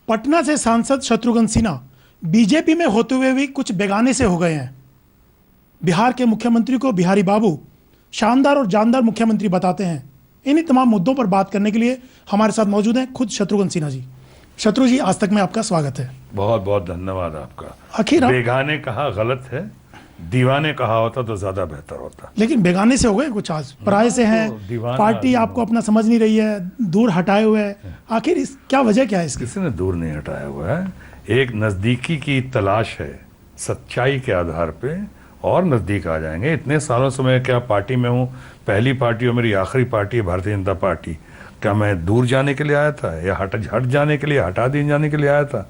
पटना से सांसद शत्रुघ्न सिन्हा बीजेपी में होते हुए भी कुछ बेगाने से हो गए हैं। बिहार के मुख्यमंत्री को बिहारी बाबू शानदार और जानदार मुख्यमंत्री बताते हैं। इन्हीं तमाम मुद्दों पर बात करने के लिए हमारे साथ मौजूद हैं खुद शत्रुघ्न सिन्हा जी। शत्रु जी, आज तक में आपका स्वागत है। बहुत बहुत धन्यवाद आपका। आखिर बेगाने कहा गलत है, दीवाने कहा होता तो ज्यादा बेहतर होता। लेकिन बेगाने से हो गए कुछ, आज पराये से हैं, पार्टी आपको अपना समझ नहीं रही है, दूर हटाए हुए है। आखिर इस क्या वजह क्या है इसकी? किसी ने दूर नहीं हटाया हुआ है, एक नजदीकी की तलाश है। सच्चाई के आधार पे और नजदीक आ जाएंगे। इतने सालों से मैं क्या पार्टी में हूँ, पहली पार्टी और मेरी आखिरी पार्टी है भारतीय जनता पार्टी। क्या मैं दूर जाने के लिए आया था या हट जाने के लिए, हटा दिए जाने के लिए आया था?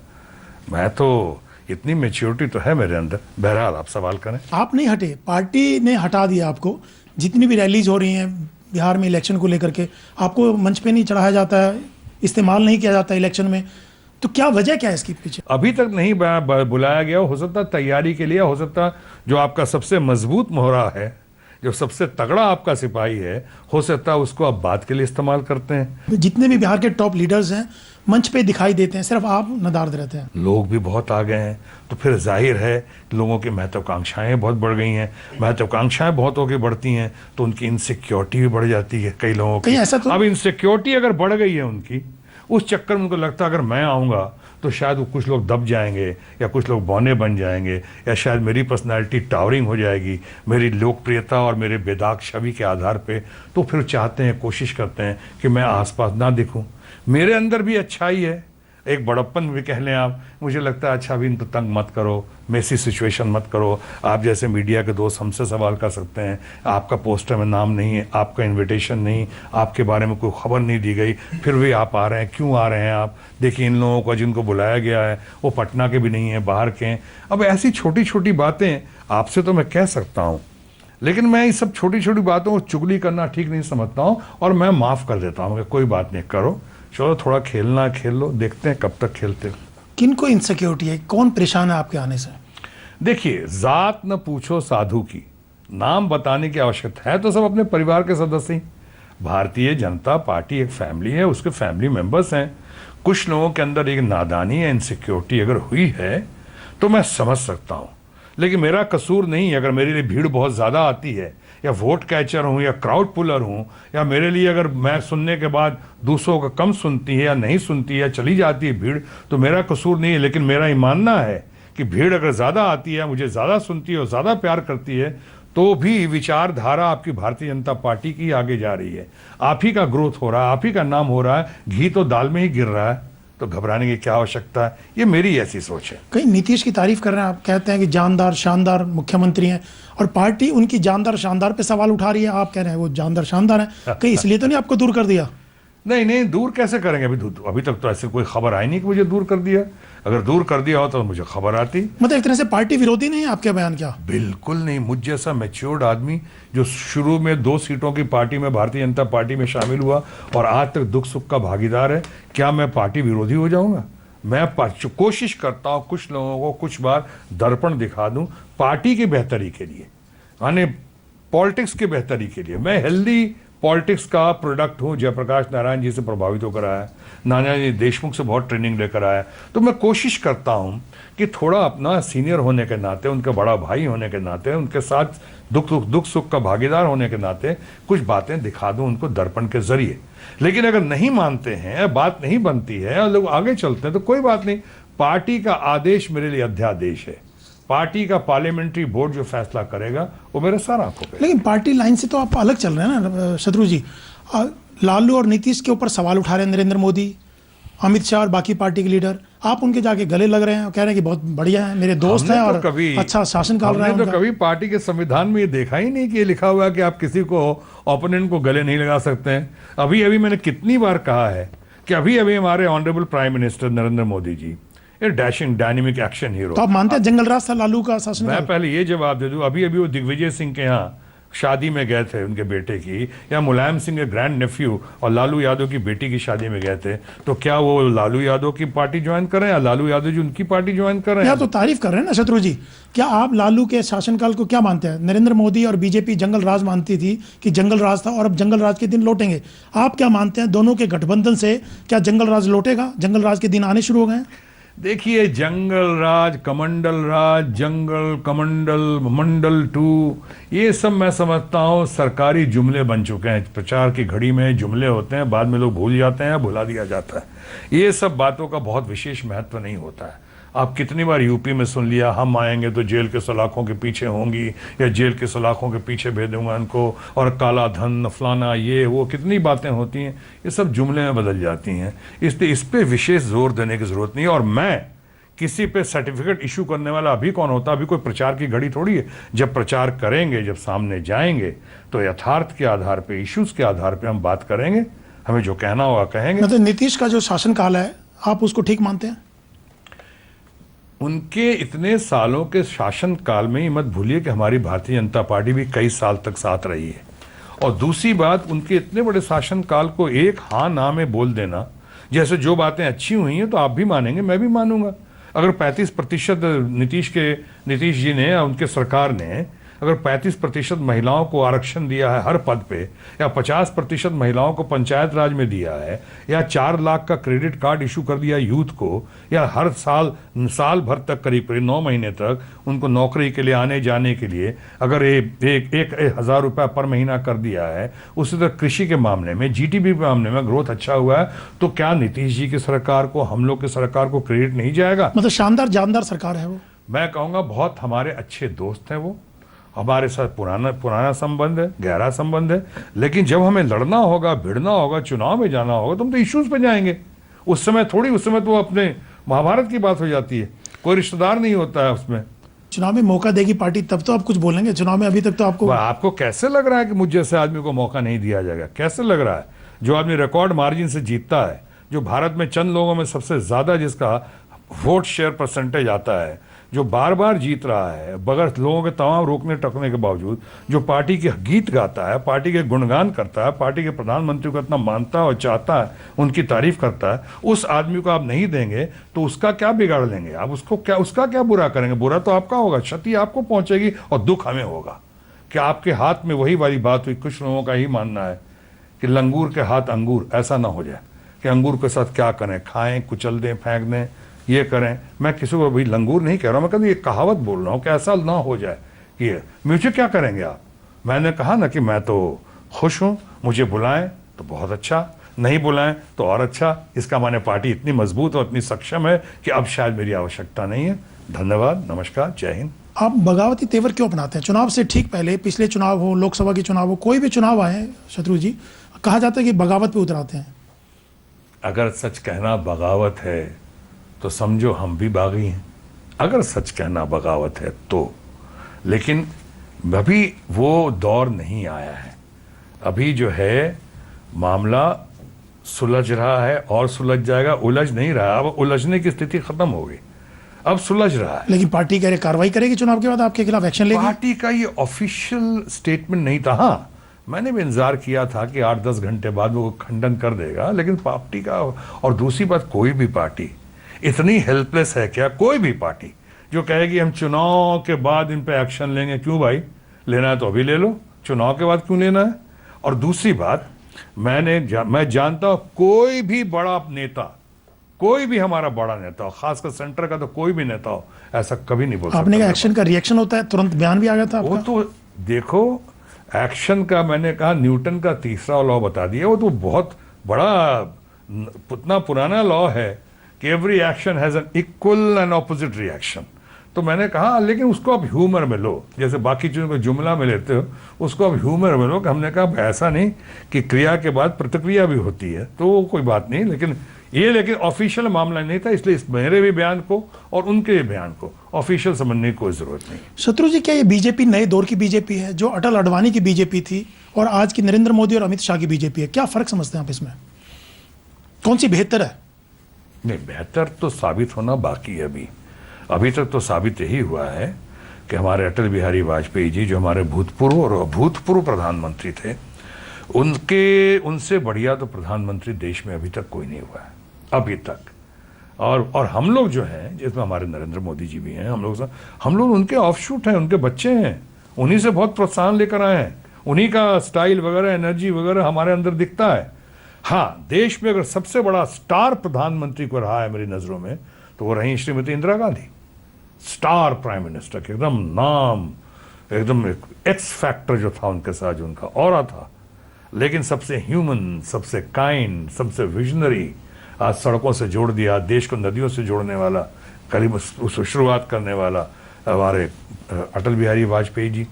मैं तो, इतनी मेच्योरिटी तो है मेरे अंदर। बहरहाल आप सवाल करें। आप नहीं हटे, पार्टी ने हटा दिया आपको। जितनी भी रैलीज हो रही हैं बिहार में इलेक्शन को लेकर के, आपको मंच पे नहीं चढ़ाया जाता है, इस्तेमाल नहीं किया जाता इलेक्शन में। तो क्या वजह क्या है इसके पीछे? अभी तक नहीं बुलाया गया। हो सकता तैयारी के लिए, हो सकता जो आपका सबसे मजबूत मोहरा है, जो सबसे तगड़ा आपका सिपाही है, हो सकता है उसको आप बात के लिए इस्तेमाल करते हैं। जितने भी बिहार के टॉप लीडर्स हैं मंच पे दिखाई देते हैं, सिर्फ आप नदारद रहते हैं। लोग भी बहुत आ गए हैं, तो फिर जाहिर है लोगों की महत्वाकांक्षाएं बहुत बढ़ गई हैं। महत्वाकांक्षाएं बहुत होकर बढ़ती हैं तो उनकी इनसिक्योरिटी भी बढ़ जाती है कई लोगों की। ऐसा तो अब इनसिक्योरिटी अगर बढ़ गई है उनकी, उस चक्कर में उनको लगता है अगर मैं आऊँगा तो शायद वो कुछ लोग दब जाएंगे या कुछ लोग बौने बन जाएंगे, या शायद मेरी पर्सनालिटी टावरिंग हो जाएगी, मेरी लोकप्रियता और मेरे बेदाग छवि के आधार पे। तो फिर चाहते हैं, कोशिश करते हैं कि मैं आसपास ना दिखूं। मेरे अंदर भी अच्छाई है, एक बड़प्पन भी कह लें आप। मुझे लगता है अच्छा, अभी इनको तंग मत करो, मेसी सिचुएशन मत करो। आप जैसे मीडिया के दोस्त हमसे सवाल कर सकते हैं, आपका पोस्टर में नाम नहीं है, आपका इनविटेशन नहीं, आपके बारे में कोई खबर नहीं दी गई, फिर भी आप आ रहे हैं, क्यों आ रहे हैं आप? देखिए इन लोगों को जिनको बुलाया गया है वो पटना के भी नहीं है, बाहर के हैं। अब ऐसी छोटी छोटी बातें आपसे तो मैं कह सकता हूँ, लेकिन मैं इस सब छोटी छोटी बातों को चुगली करना ठीक नहीं समझता हूँ, और मैं माफ़ कर देता हूँ कि कोई बात नहीं, करो, चलो थोड़ा खेलना खेल लो, देखते हैं कब तक खेलते हो। किनको इनसिक्योरिटी है, कौन परेशान है आपके आने से? देखिए, जात न पूछो साधु की, नाम बताने की आवश्यकता है तो सब अपने परिवार के सदस्य ही। भारतीय जनता पार्टी एक फैमिली है, उसके फैमिली मेंबर्स हैं। कुछ लोगों के अंदर एक नादानी या इनसिक्योरिटी अगर हुई है तो मैं समझ सकता हूँ, लेकिन मेरा कसूर नहीं है। अगर मेरे लिए भीड़ बहुत ज़्यादा आती है, या वोट कैचर हूँ या क्राउड पुलर हूँ, या मेरे लिए अगर मैं सुनने के बाद दूसरों का कम सुनती है या नहीं सुनती है या चली जाती है भीड़, तो मेरा कसूर नहीं है। लेकिन मेरा ये मानना है कि भीड़ अगर ज़्यादा आती है, मुझे ज़्यादा सुनती है और ज़्यादा प्यार करती है, तो भी विचारधारा आपकी भारतीय जनता पार्टी की आगे जा रही है। आप ही का ग्रोथ हो रहा है, आप ही का नाम हो रहा है, घी तो दाल में ही गिर रहा है, तो घबराने की क्या आवश्यकता है? ये मेरी ऐसी सोच है। कहीं नीतीश की तारीफ कर रहे हैं, आप कहते हैं कि जानदार शानदार मुख्यमंत्री हैं, और पार्टी उनकी जानदार शानदार पे सवाल उठा रही है। आप कह रहे हैं वो जानदार शानदार है, कहीं इसलिए तो नहीं आपको दूर कर दिया? नहीं नहीं, दूर कैसे करेंगे? अभी तक तो ऐसे कोई खबर आई नहीं कि मुझे दूर कर दिया। अगर दूर कर दिया हो तो मुझे खबर आती। मतलब एक तरह से पार्टी विरोधी नहीं है आपके बयान? क्या? बिल्कुल नहीं। मुझ जैसा मैच्योर्ड आदमी जो शुरू में 2 सीटों की पार्टी में, भारतीय जनता पार्टी में शामिल हुआ और आज तक दुख सुख का भागीदार है, क्या मैं पार्टी विरोधी हो जाऊंगा? मैं कोशिश करता हूँ कुछ लोगों को कुछ बार दर्पण दिखा दूं पार्टी की बेहतरी के लिए, यानी पॉलिटिक्स की बेहतरी के लिए। मैं हेल्दी पॉलिटिक्स का प्रोडक्ट हूँ, जयप्रकाश नारायण जी से प्रभावित होकर आया, नानाजी देशमुख से बहुत ट्रेनिंग लेकर आया। तो मैं कोशिश करता हूँ कि थोड़ा अपना सीनियर होने के नाते, उनका बड़ा भाई होने के नाते, उनके साथ दुख सुख का भागीदार होने के नाते कुछ बातें दिखा दूं उनको दर्पण के जरिए। लेकिन अगर नहीं मानते हैं, बात नहीं बनती है और लोग आगे चलते हैं तो कोई बात नहीं। पार्टी का आदेश मेरे लिए अध्यादेश है। पार्टी का पार्लियामेंट्री बोर्ड जो फैसला करेगा वो मेरे सर आंखों पे। लेकिन पार्टी लाइन से तो आप अलग चल रहे हैं ना शत्रु जी। लालू और नीतीश के ऊपर सवाल उठा रहे हैं नरेंद्र मोदी, अमित शाह और बाकी पार्टी के लीडर। आप उनके जाके गले लग रहे हैं और कह रहे हैं कि बहुत बढ़िया है, मेरे दोस्त हैं और अच्छा शासन कर रहे हैं। तो कभी पार्टी के संविधान में ये देखा ही नहीं कि ये लिखा हुआ है कि आप किसी को, ओपोनेंट को गले नहीं लगा सकते हैं। अभी अभी मैंने कितनी बार कहा है कि अभी अभी हमारे honourable prime minister Narendra Modi ji, ये डैशिंग डायनेमिक एक्शन हीरो। तो आप मानते हैं जंगल राज था लालू का शासन? मैं पहले ये जवाब दे दूं, अभी अभी वो दिग्विजय सिंह के यहाँ शादी में गए थे उनके बेटे की, या मुलायम सिंह के ग्रैंड नेफ्यू और लालू यादव की बेटी की शादी में गए थे, तो क्या वो लालू यादव की पार्टी ज्वाइन कर रहे हैं या लालू यादव जी उनकी पार्टी ज्वाइन कर रहे या हैं? तो तारीफ कर रहे हैं ना शत्रु जी। क्या आप लालू के शासनकाल को क्या मानते हैं? नरेंद्र मोदी और बीजेपी जंगल राज मानती थी कि जंगल राज था और अब जंगल राज के दिन लौटेंगे। आप क्या मानते हैं, दोनों के गठबंधन से क्या जंगल राज लौटेगा? जंगल राज के दिन आने शुरू हो गए हैं। देखिए, जंगल राज, कमंडल राज, जंगल कमंडल, मंडल 2, ये सब मैं समझता हूँ सरकारी जुमले बन चुके हैं। प्रचार की घड़ी में जुमले होते हैं, बाद में लोग भूल जाते हैं, भुला दिया जाता है। ये सब बातों का बहुत विशेष महत्व नहीं होता है। आप कितनी बार यूपी में सुन लिया, हम आएंगे तो जेल के सलाखों के पीछे होंगी, या जेल के सलाखों के पीछे भेजूंगा उनको, और काला धन फलाना ये वो, कितनी बातें होती हैं। ये सब जुमले में बदल जाती हैं, इसलिए इस पे विशेष जोर देने की जरूरत नहीं है। और मैं किसी पे सर्टिफिकेट इशू करने वाला अभी कौन होता? अभी कोई प्रचार की घड़ी थोड़ी है। जब प्रचार करेंगे, जब सामने जाएंगे, तो यथार्थ के आधार पे, इश्यूज के आधार पे हम बात करेंगे। हमें जो कहना होगा कहेंगे। मतलब नीतीश का जो शासनकाल है, आप उसको ठीक मानते हैं? उनके इतने सालों के शासनकाल में ही मत भूलिए कि हमारी भारतीय जनता पार्टी भी कई साल तक साथ रही है। और दूसरी बात, उनके इतने बड़े शासनकाल को एक हाँ ना में बोल देना, जैसे जो बातें अच्छी हुई हैं तो आप भी मानेंगे, मैं भी मानूंगा। अगर 35% नीतीश जी ने, उनके सरकार ने अगर 35% महिलाओं को आरक्षण दिया है हर पद पे, या 50% महिलाओं को पंचायत राज में दिया है, या 4 लाख का क्रेडिट कार्ड इशू कर दिया यूथ को, या हर साल भर तक करीब 9 महीने तक उनको नौकरी के लिए आने जाने के लिए अगर एक 1,000 रुपया पर महीना कर दिया है, उसी तरह कृषि के मामले में, जीडीपी के मामले में ग्रोथ अच्छा हुआ है, तो क्या नीतीश जी की सरकार को, हम लोग की सरकार को क्रेडिट नहीं जाएगा? मतलब शानदार जानदार सरकार है वो। मैं कहूँगा बहुत हमारे अच्छे दोस्त हैं वो, हमारे साथ पुराना संबंध है, गहरा संबंध है। लेकिन जब हमें लड़ना होगा, भिड़ना होगा, चुनाव में जाना होगा, तो हम तो इश्यूज पे जाएंगे। उस समय तो वो अपने महाभारत की बात हो जाती है, कोई रिश्तेदार नहीं होता है उसमें। चुनाव में मौका देगी पार्टी तब तो आप कुछ बोलेंगे। चुनाव में अभी तक तो आपको कैसे लग रहा है कि मुझ जैसे आदमी को मौका नहीं दिया जाएगा? कैसे लग रहा है? जो आदमी रिकॉर्ड मार्जिन से जीतता है, जो भारत में चंद लोगों में सबसे ज्यादा जिसका वोट शेयर परसेंटेज आता है, जो बार बार जीत रहा है बगैर लोगों के तमाम रोकने टकने के बावजूद, जो पार्टी के गीत गाता है, पार्टी के गुणगान करता है, पार्टी के प्रधानमंत्री को इतना मानता है और चाहता है, उनकी तारीफ करता है, उस आदमी को आप नहीं देंगे तो उसका क्या बिगाड़ लेंगे आप? उसका क्या बुरा करेंगे? बुरा तो आपका होगा, क्षति आपको पहुंचेगी और दुख हमें होगा। कि आपके हाथ में वही वाली बात हुई, कुछ लोगों का ही मानना है कि लंगूर के हाथ अंगूर, ऐसा ना हो जाए कि अंगूर के साथ क्या करें, खाएं, कुचल दें, फेंक दें, ये करें। मैं किसी को भी लंगूर नहीं कह रहा हूं, मैं कहता ये कहावत बोल रहा हूं कि ऐसा ना हो जाए कि मुझे क्या करेंगे आप? मैंने कहा ना कि मैं तो खुश हूं, मुझे बुलाएं तो बहुत अच्छा, नहीं बुलाएं तो और अच्छा। इसका माने पार्टी इतनी मजबूत और इतनी सक्षम है कि अब शायद मेरी आवश्यकता नहीं है। धन्यवाद, नमस्कार, जय हिंद। आप बगावती तेवर क्यों अपनाते हैं? चुनाव से ठीक पहले, पिछले चुनाव हो, लोकसभा के चुनाव हो, कोई भी चुनाव आए शत्रु जी, कहा जाता है कि बगावत पे उतराते हैं। अगर सच कहना बगावत है तो समझो हम भी बागी हैं, अगर सच कहना बगावत है तो। लेकिन अभी वो दौर नहीं आया है। अभी जो है मामला सुलझ रहा है और सुलझ जाएगा, उलझ नहीं रहा। अब उलझने की स्थिति खत्म हो गई, अब सुलझ रहा है। लेकिन पार्टी कह रही कार्रवाई करेगी चुनाव के बाद, आपके खिलाफ एक्शन लेगी। पार्टी का ये ऑफिशियल स्टेटमेंट नहीं था। हाँ, मैंने भी इंतजार किया था कि 8-10 घंटे बाद वो खंडन कर देगा, लेकिन पार्टी का, और दूसरी बात, कोई भी पार्टी इतनी हेल्पलेस है क्या? कोई भी पार्टी जो कहेगी हम चुनाव के बाद इन पे एक्शन लेंगे, क्यों भाई? लेना है तो अभी ले लो, चुनाव के बाद क्यों लेना है? और दूसरी बात, मैं जानता हूं कोई भी बड़ा नेता, कोई भी हमारा बड़ा नेता हो, खासकर सेंटर का तो कोई भी नेता हो, ऐसा कभी नहीं बोल सकता। आपने कहा एक्शन का रिएक्शन होता है, तुरंत बयान भी आ गया था आपका। वो तो देखो, एक्शन का मैंने कहा न्यूटन का तीसरा लॉ बता दिया, वो तो बहुत बड़ा इतना पुराना लॉ है कि every action has an equal and opposite reaction. तो मैंने कहा लेकिन उसको आप ह्यूमर में लो, जैसे बाकी चीज़ों को जुमला में लेते हो, उसको आप ह्यूमर में लो। कि हमने कहा ऐसा नहीं कि क्रिया के बाद प्रतिक्रिया भी होती है, तो कोई बात नहीं। लेकिन ऑफिशियल मामला नहीं था, इसलिए मेरे भी बयान को और उनके बयान को ऑफिशियल समझने की कोई जरूरत नहीं। शत्रु जी, क्या ये बीजेपी नए दौर की बीजेपी है, जो अटल अडवाणी की बीजेपी थी, और आज की नरेंद्र मोदी और अमित शाह की बीजेपी है? क्या फर्क समझते हैं आप इसमें? कौन सी बेहतर है? नहीं, बेहतर तो साबित होना बाकी है। अभी तक तो साबित यही हुआ है कि हमारे अटल बिहारी वाजपेयी जी, जो हमारे भूतपूर्व और अभूतपूर्व प्रधानमंत्री थे, उनसे बढ़िया तो प्रधानमंत्री देश में अभी तक कोई नहीं हुआ है, अभी तक। और हम लोग जो हैं, जिसमें हमारे नरेंद्र मोदी जी भी हैं, हम लोग उनके ऑफशूट हैं, उनके बच्चे हैं, उन्हीं से बहुत प्रोत्साहन लेकर आए हैं, उन्हीं का स्टाइल वगैरह, एनर्जी वगैरह हमारे अंदर दिखता है। हाँ, देश में अगर सबसे बड़ा स्टार प्रधानमंत्री को रहा है मेरी नज़रों में, तो वो रही Shrimati Indira Gandhi. Star prime minister के एकदम नाम, एकदम एक्स फैक्टर जो था उनके साथ, जो उनका ऑरा था, लेकिन सबसे ह्यूमन, सबसे काइंड, सबसे विजनरी, आज सड़कों से जोड़ दिया, देश को नदियों से जोड़ने वाला, करीब उस शुरुआत करने वाला हमारे अटल बिहारी वाजपेयी जी।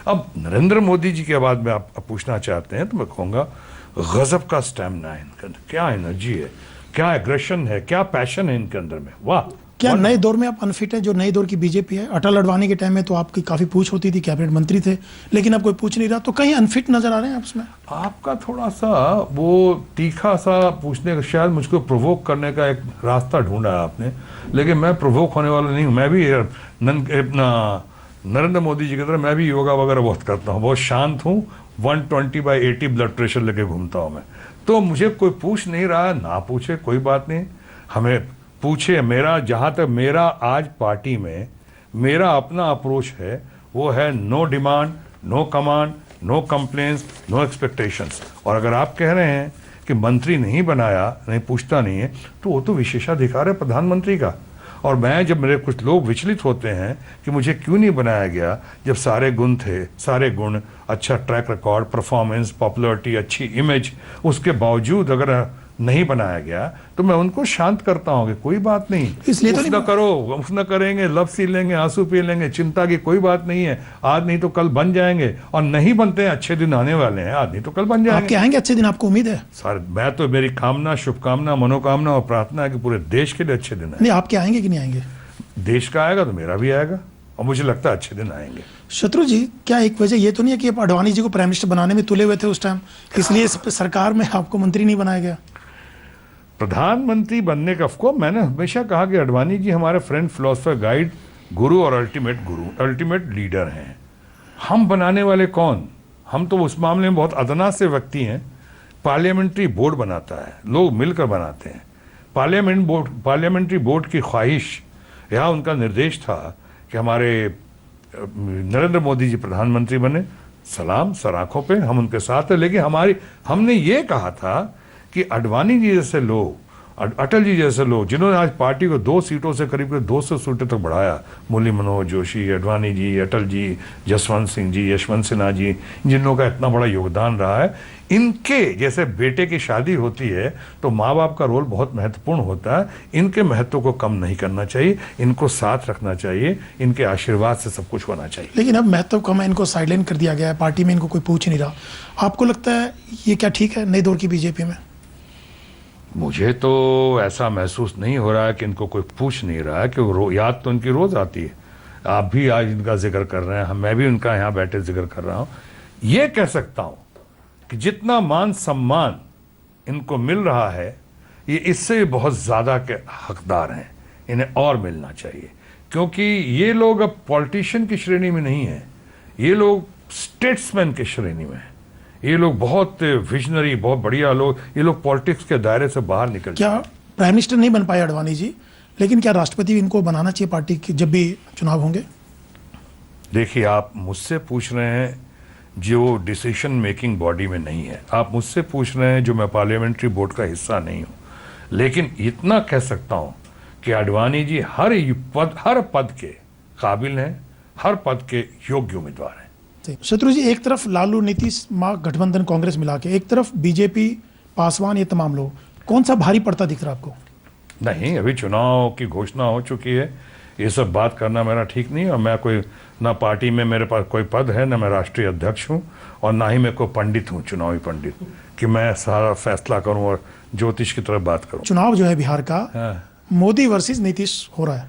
अब नरेंद्र मोदी जी के बाद में आप पूछना चाहते हैं तो मैं कहूँगा गजब का स्टैमिना है इनके अंदर, क्या एनर्जी है, क्या एग्रेशन है, क्या पैशन है इनके अंदर में, वाह। क्या नए दौर में आप अनफिट हैं? जो नए दौर की बीजेपी है, अटल अडवाणी के टाइम में तो आपकी काफी पूछ होती थी, कैबिनेट मंत्री थे, लेकिन अब कोई पूछ नहीं रहा, तो कहीं अनफिट नजर आ रहे हैं आप उसमें? आपका थोड़ा सा वो तीखा सा पूछने का, शायद मुझको प्रोवोक करने का एक रास्ता ढूंढा है आपने, लेकिन मैं प्रोवोक होने वाला नहीं हूँ। मैं भी अपना नरेंद्र मोदी जी की तरह मैं भी योगा वगैरह बहुत करता हूँ, बहुत शांत हूँ, 120/80 ब्लड प्रेशर लेके घूमता हूँ मैं। तो मुझे कोई पूछ नहीं रहा है, ना पूछे, कोई बात नहीं, हमें पूछे। मेरा जहाँ तक मेरा आज पार्टी में मेरा अपना अप्रोच है, वो है no demand, no command, no complaints, no expectations. और अगर आप कह रहे हैं कि मंत्री नहीं बनाया, नहीं पूछता नहीं है, तो वो तो विशेषाधिकार है प्रधानमंत्री का। और मैं, जब मेरे कुछ लोग विचलित होते हैं कि मुझे क्यों नहीं बनाया गया, जब सारे गुण थे, सारे गुण, अच्छा ट्रैक रिकॉर्ड, परफॉर्मेंस, पॉपुलरिटी, अच्छी इमेज, उसके बावजूद अगर नहीं बनाया गया, तो मैं उनको शांत करता हूँ कि कोई बात नहीं, इसलिए तो उसना करो, उसना करेंगे, लब सी लेंगे, आंसू पी लेंगे, चिंता की कोई बात नहीं है, आज नहीं तो कल बन जाएंगे, और नहीं बनते हैं, अच्छे दिन आने वाले हैं, आज नहीं तो कल बन जाएंगे। आपके आएंगे अच्छे दिन, आपको उम्मीद है? सर, मैं तो, मेरी कामना, शुभकामना, मनोकामना और प्रार्थना है कि पूरे देश के लिए अच्छे दिन आए। नहीं, आपके आएंगे कि नहीं आएंगे? देश का आएगा तो मेरा भी आएगा, और मुझे लगता है अच्छे दिन आएंगे। शत्रु जी, क्या एक वजह ये तो नहीं है कि आप अडवाणी जी को प्राइम मिनिस्टर बनाने में तुले हुए थे उस टाइम, इसलिए इस सरकार में आपको मंत्री नहीं बनाया गया? प्रधानमंत्री बनने का, ऑफकोर्स मैंने हमेशा कहा कि अडवाणी जी हमारे फ्रेंड, फिलोसफर, गाइड, गुरु और अल्टीमेट लीडर हैं। हम बनाने वाले कौन? हम तो उस मामले में बहुत अदना से व्यक्ति हैं। पार्लियामेंट्री बोर्ड बनाता है, लोग मिलकर बनाते हैं। पार्लियामेंट्री बोर्ड की ख्वाहिश या उनका निर्देश था कि हमारे नरेंद्र मोदी जी प्रधानमंत्री बने, सलाम, सर आंखों पे, हम उनके साथ हैं। लेकिन हमने ये कहा था कि अडवाणी जी जैसे लोग, अटल जी जैसे लोग, जिन्होंने आज पार्टी को 2 सीटों से करीब 200 सीटों तक बढ़ाया, मुरली मनोहर जोशी, अडवाणी जी, अटल जी, जसवंत सिंह जी, यशवंत सिन्हा जी, जिन लोगों का इतना बड़ा योगदान रहा है, इनके जैसे बेटे की शादी होती है तो माँ बाप का रोल बहुत महत्वपूर्ण होता है। इनके महत्व को कम नहीं करना चाहिए, इनको साथ रखना चाहिए, इनके आशीर्वाद से सब कुछ होना चाहिए। लेकिन अब महत्व कम है, इनको साइडलाइन कर दिया गया है, पार्टी में इनको कोई पूछ नहीं रहा। आपको लगता है ये क्या ठीक है नई दौर की बीजेपी में? मुझे तो ऐसा महसूस नहीं हो रहा है कि इनको कोई पूछ नहीं रहा है, कि याद तो उनकी रोज आती है। आप भी आज इनका जिक्र कर रहे हैं, मैं भी उनका यहाँ बैठे जिक्र कर रहा हूँ। ये कह सकता हूँ कि जितना मान सम्मान इनको मिल रहा है, ये इससे भी बहुत ज़्यादा के हकदार हैं, इन्हें और मिलना चाहिए। क्योंकि ये लोग अब पॉलिटिशियन की श्रेणी में नहीं है, ये लोग स्टेट्समैन की श्रेणी में है। ये लोग बहुत विजनरी, बहुत बढ़िया लोग, ये लोग पॉलिटिक्स के दायरे से बाहर निकल। क्या प्राइम मिनिस्टर नहीं बन पाए अडवाणी जी, लेकिन क्या राष्ट्रपति इनको बनाना चाहिए पार्टी की जब भी चुनाव होंगे? देखिए, आप मुझसे पूछ रहे हैं जो डिसीजन मेकिंग बॉडी में नहीं है, आप मुझसे पूछ रहे हैं जो मैं पार्लियामेंट्री बोर्ड का हिस्सा नहीं हूँ। लेकिन इतना कह सकता हूँ कि अडवाणी जी हर पद के काबिल हैं, हर पद के योग्य उम्मीदवार हैं। शत्रु जी, एक तरफ लालू, नीतीश, गठबंधन, कांग्रेस मिला के, एक तरफ बीजेपी, पासवान, ये तमाम लोग, कौन सा भारी पड़ता दिख रहा आपको? नहीं, अभी चुनाव की घोषणा हो चुकी है, ये सब बात करना मेरा ठीक नहीं है। और मैं कोई, ना पार्टी में मेरे पास कोई पद है, ना मैं राष्ट्रीय अध्यक्ष हूँ, और ना ही मैं कोई पंडित हूँ, चुनावी पंडित, कि मैं सारा फैसला करूँ और ज्योतिष की तरफ बात करूँ। चुनाव जो है बिहार का, मोदी वर्सेस नीतीश हो रहा है।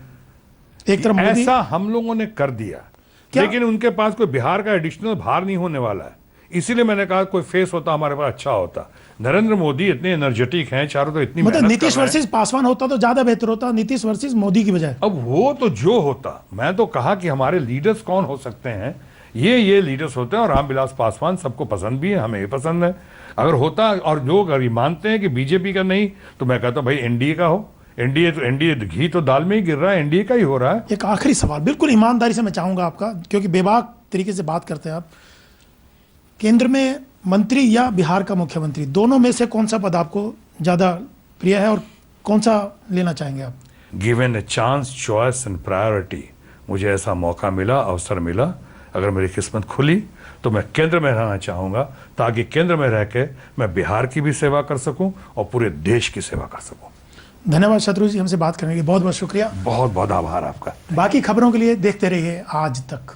एक तरफ मोदी, ऐसा हम लोगों ने कर दिया, लेकिन उनके पास कोई बिहार का एडिशनल भार नहीं होने वाला है। इसीलिए मैंने कहा कोई फेस होता हमारे पास अच्छा होता। नरेंद्र मोदी इतने एनर्जेटिक हैं, चारों तो इतनी मतलब मेहनत नीतीश कर रहे हैं। वर्सेस पासवान होता तो ज्यादा बेहतर होता, नीतीश वर्सेस मोदी की बजाय। अब वो तो जो होता, मैं तो कहा कि हमारे लीडर्स कौन हो सकते हैं, ये लीडर्स होते हैं, और रामविलास पासवान सबको पसंद भी है, हमें भी पसंद है। अगर होता और लोग अगर ये मानते हैं कि बीजेपी का नहीं, तो मैं कहता भाई एनडीए का हो। एनडीए घी तो दाल में ही गिर रहा है, एनडीए का ही हो रहा है। एक आखिरी सवाल बिल्कुल ईमानदारी से मैं चाहूंगा आपका, क्योंकि बेबाक तरीके से बात करते हैं आप। केंद्र में मंत्री या बिहार का मुख्यमंत्री, दोनों में से कौन सा पद आपको ज्यादा प्रिय है और कौन सा लेना चाहेंगे आप? Given a chance, choice and priority, मुझे ऐसा मौका मिला, अवसर मिला, अगर मेरी किस्मत खुली तो मैं केंद्र में रहना चाहूँगा, ताकि केंद्र में रह के मैं बिहार की भी सेवा कर सकूँ और पूरे देश की सेवा कर सकूँ। धन्यवाद शत्रु जी, हमसे बात करने के लिए बहुत बहुत शुक्रिया। बहुत बहुत आभार आपका। बाकी खबरों के लिए देखते रहिए आज तक।